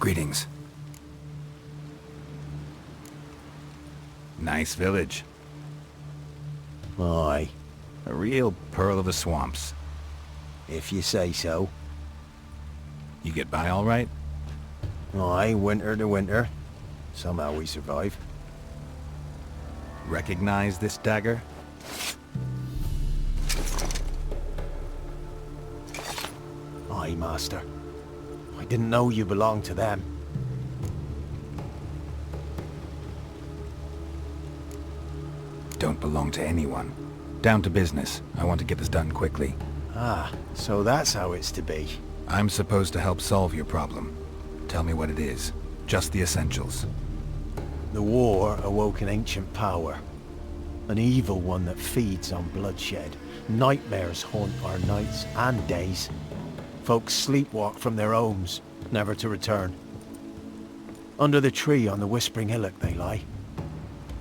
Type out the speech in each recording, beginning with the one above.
Greetings. Nice village. Aye, A real pearl of the swamps. if you say so. You get by all right? Aye, winter to winter. Somehow we survive. Recognize this dagger? Aye, master. I didn't know you belonged to them. Don't belong to anyone. Down to business. I want to get this done quickly. Ah, so that's how it's to be. I'm supposed to help solve your problem. Tell me what it is. Just the essentials. The war awoke an ancient power. An evil one that feeds on bloodshed. Nightmares haunt our nights and days. Folks sleepwalk from their homes, never to return. Under the tree on the Whispering Hillock they lie.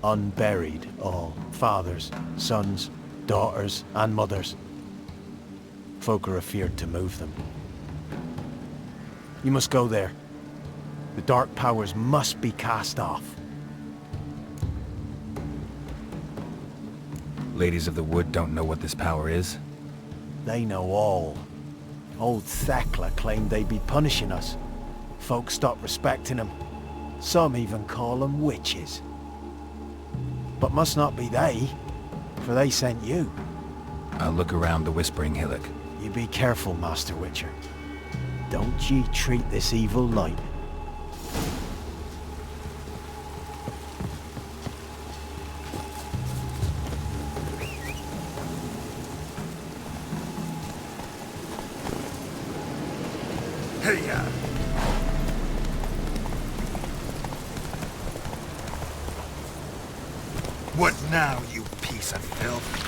Unburied all. Fathers, sons, daughters and mothers. Folk are afeard to move them. You must go there. The dark powers must be cast off. Ladies of the Wood don't know what this power is? They know all. Old Thekla claimed they'd be punishing us. Folk stopped respecting them. Some even call them witches. But must not be they, for they sent you. I'll look around the Whispering Hillock. You be careful, Master Witcher. Don't ye treat this evil light. Hey-ya! What now, you piece of filth?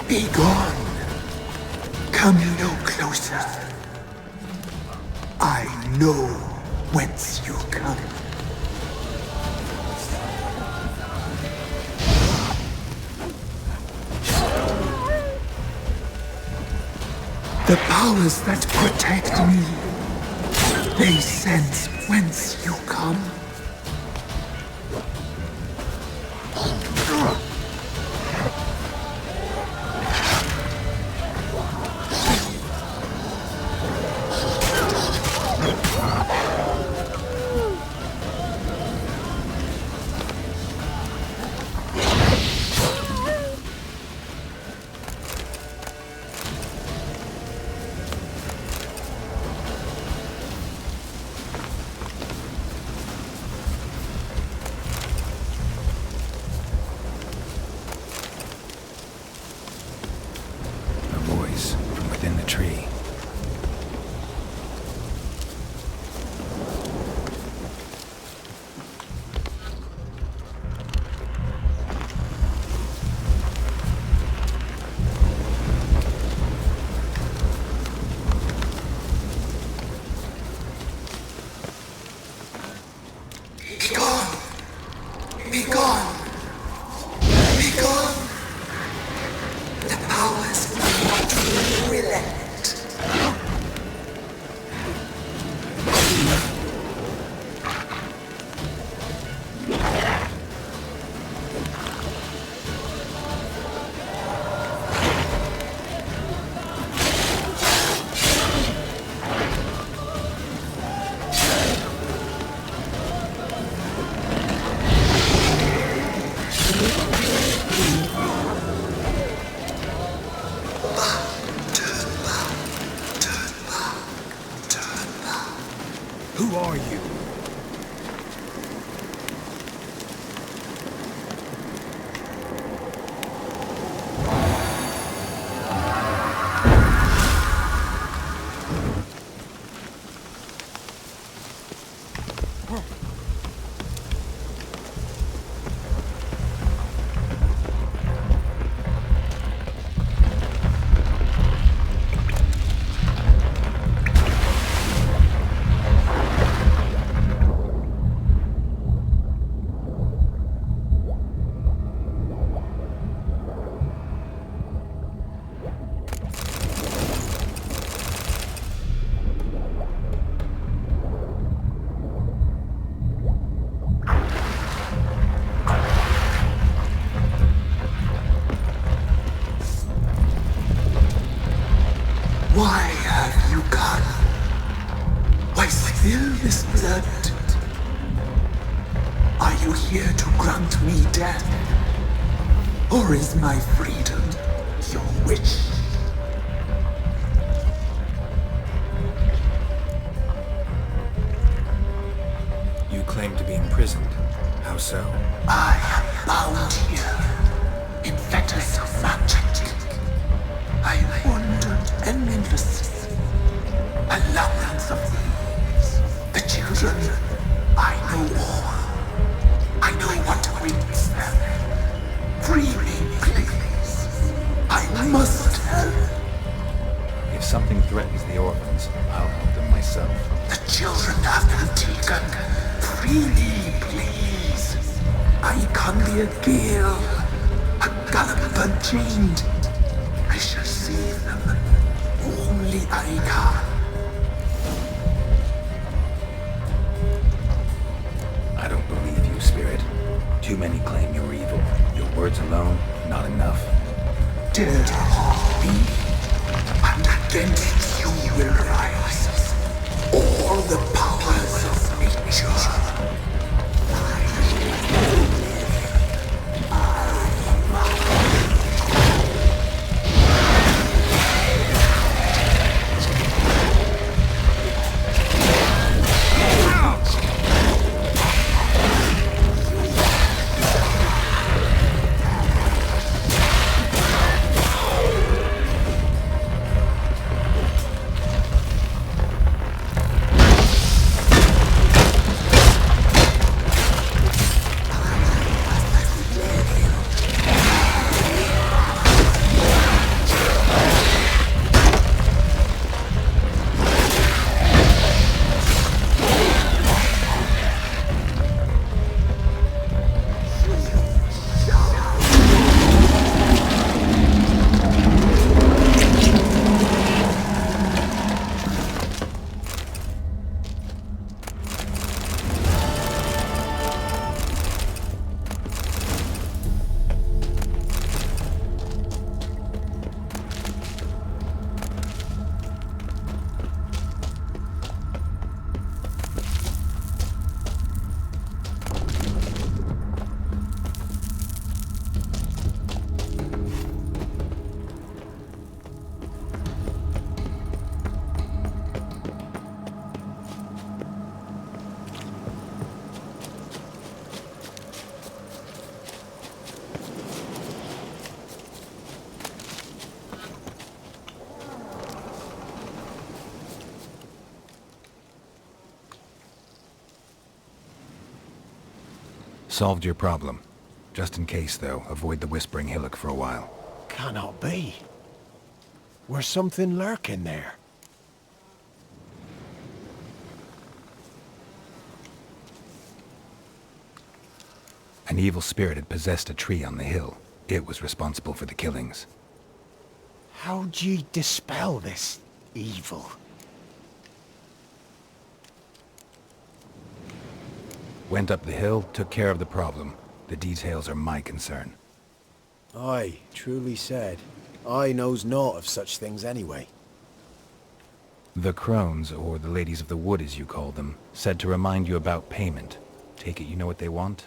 Be gone. Come no closer. I know whence you come. The powers that protect me, they sense whence you come. you here to grant me death? Or is my freedom your wish? You claim to be imprisoned. How so? I am bound here in fetters of magic. I wandered endless, a labyrinth of thieves. The children, I know all. I know what awaits them. Free me, please. I must help. If something threatens the orphans, I'll help them myself. The children have been taken. Free me, please. I can be a gale, a gallop unchained. I shall save them. Only I can. I don't believe you, Spirit. Too many claim you're evil. Your words alone, not enough. Dare to harm me, and against you will rise all the powers of nature. Solved your problem. Just in case, though, avoid the Whispering Hillock for a while. Cannot be. Where's something lurking there? An evil spirit had possessed a tree on the hill. It was responsible for the killings. How'd ye dispel this evil? Went up the hill, took care of the problem. The details are my concern. Aye, truly said. I knows naught of such things anyway. The crones, or the ladies of the wood as you call them, said to remind you about payment. Take it you know what they want?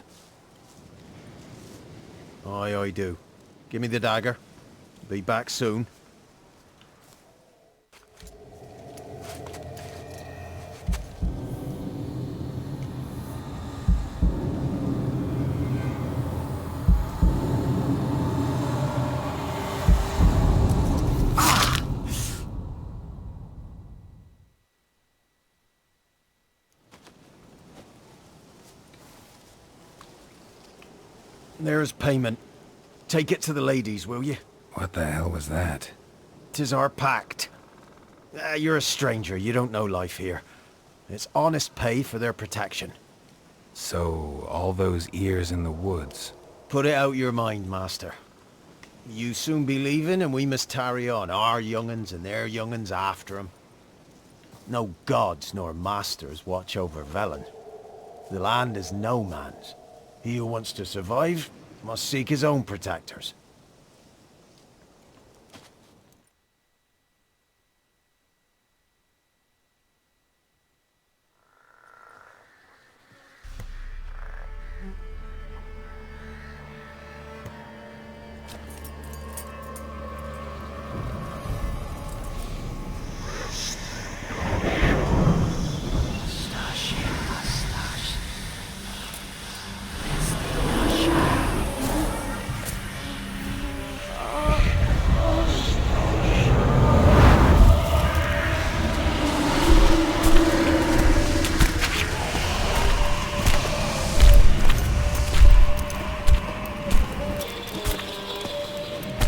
Aye, I do. Give me the dagger. Be back soon. There's payment. Take it to the ladies, will you? What the hell was that? 'Tis our pact. You're a stranger, you don't know life here. It's honest pay for their protection. So, all those ears in the woods. Put it out your mind, master. You soon be leaving and we must tarry on, our young'uns and their young'uns after 'em. No gods nor masters watch over Velen. The land is no man's. He who wants to survive must seek his own protectors.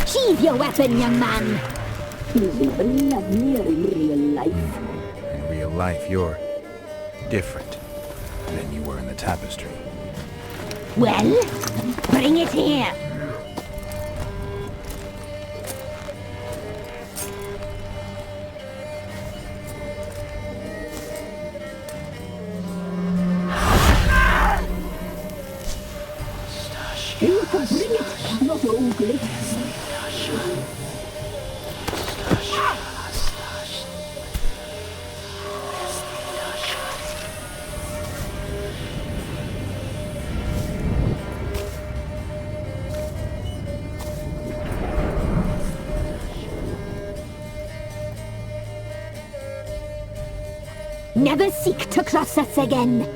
Sheathe your weapon, young man. He's even lovelier in real life. In real life, you're different than you were in the tapestry. Well, bring it here. You can bring it, not ugly. Never seek to cross us again.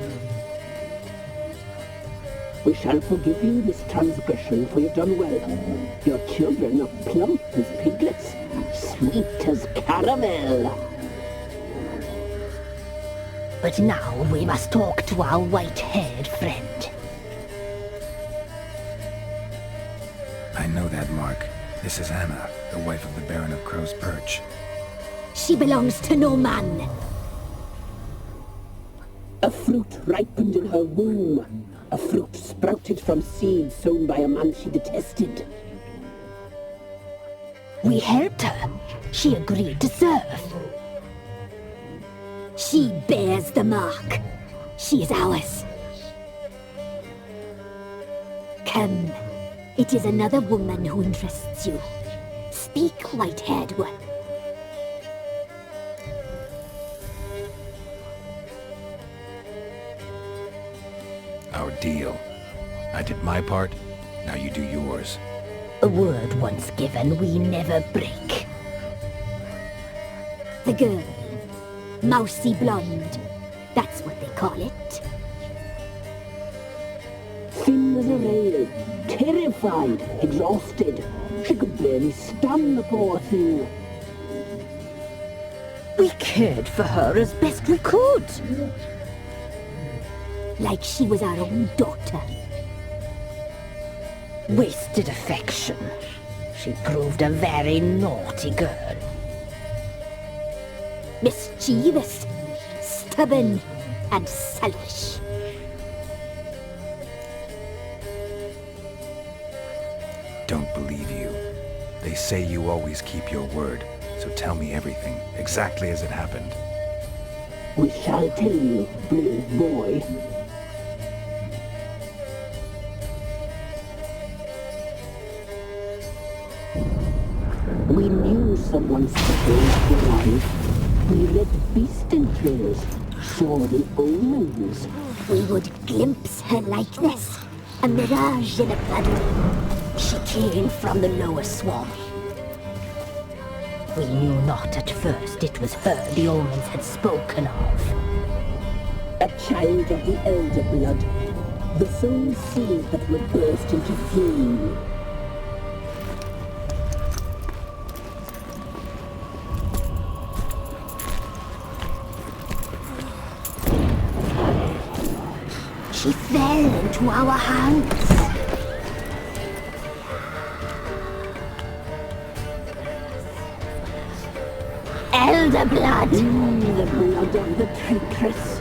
We shall forgive you this transgression, for you've done well. Your children are plump as piglets, sweet as caramel. But now we must talk to our white-haired friend. I know that mark. This is Anna, the wife of the Baron of Crow's Perch. She belongs to no man. A fruit ripened in her womb. A fruit sprouted from seeds sown by a man she detested. We helped her. She agreed to serve. She bears the mark. She is ours. Come. It is another woman who interests you. Speak, white-haired one. Our deal. I did my part, now you do yours. A word once given, we never break. The girl. Mousy blonde. That's what they call it. Thin as a rail, terrified, exhausted. She could barely stand, the poor thing. We cared for her as best we could. Like she was our own daughter. Wasted affection. She proved a very naughty girl. Mischievous, stubborn, and selfish. Don't believe you. They say you always keep your word, so tell me everything, exactly as it happened. We shall tell you, brave boy. We knew someone special was alive. We read beast entrails, saw the omens. We would glimpse her likeness, a mirage in a blood. She came from the lower swamp. We knew not at first it was her the omens had spoken of. A child of the elder blood, the soul seed that would burst into flame. She fell into our hands. Elder blood! The blood of the traitress.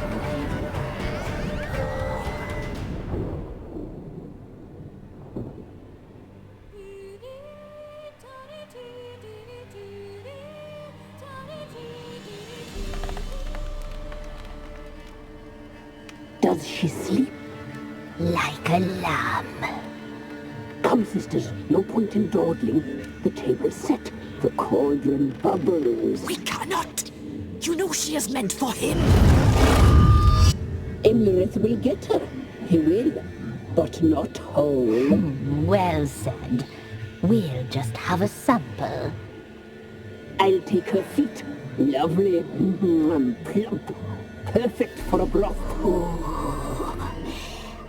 Does she sleep? Like a lamb. Come, sisters, no point in dawdling. The table's set, the cauldron bubbles. We cannot! You know she is meant for him! Imlerith will get her. He will. but not whole. Well said. We'll just have a sample. I'll take her feet. Lovely. Plump. Perfect for a broth.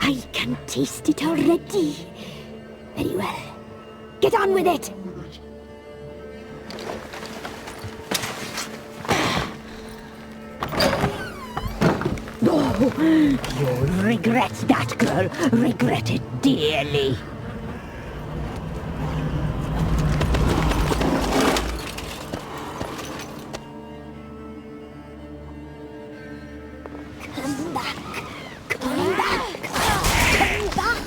I can taste it already. Very well. Get on with it! You'll regret that, girl. Regret it dearly. Come back. Come back. Come back.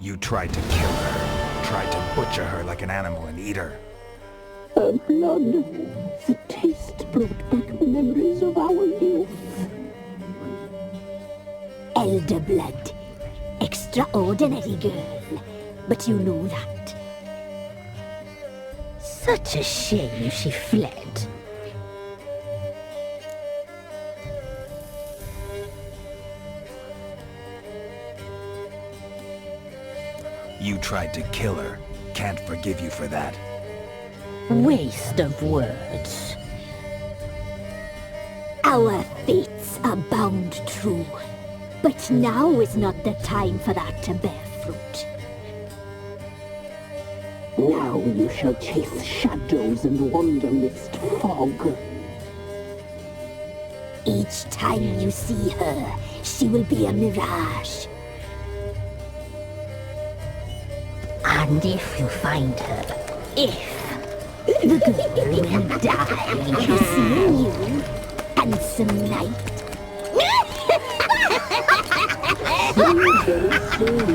You tried to kill her. Tried to butcher her like an animal and eat her. Her blood. The taste brought back memories of our youth. Elder blood. Extraordinary girl. But you know that. Such a shame she fled. You tried to kill her. Can't forgive you for that. Waste of words. Our fates are bound true. But now is not the time for that to bear fruit. Now you shall chase shadows and wander midst fog. Each time you see her, she will be a mirage. And if you find her, the girl will die. Seeing you, handsome knight. Very soon.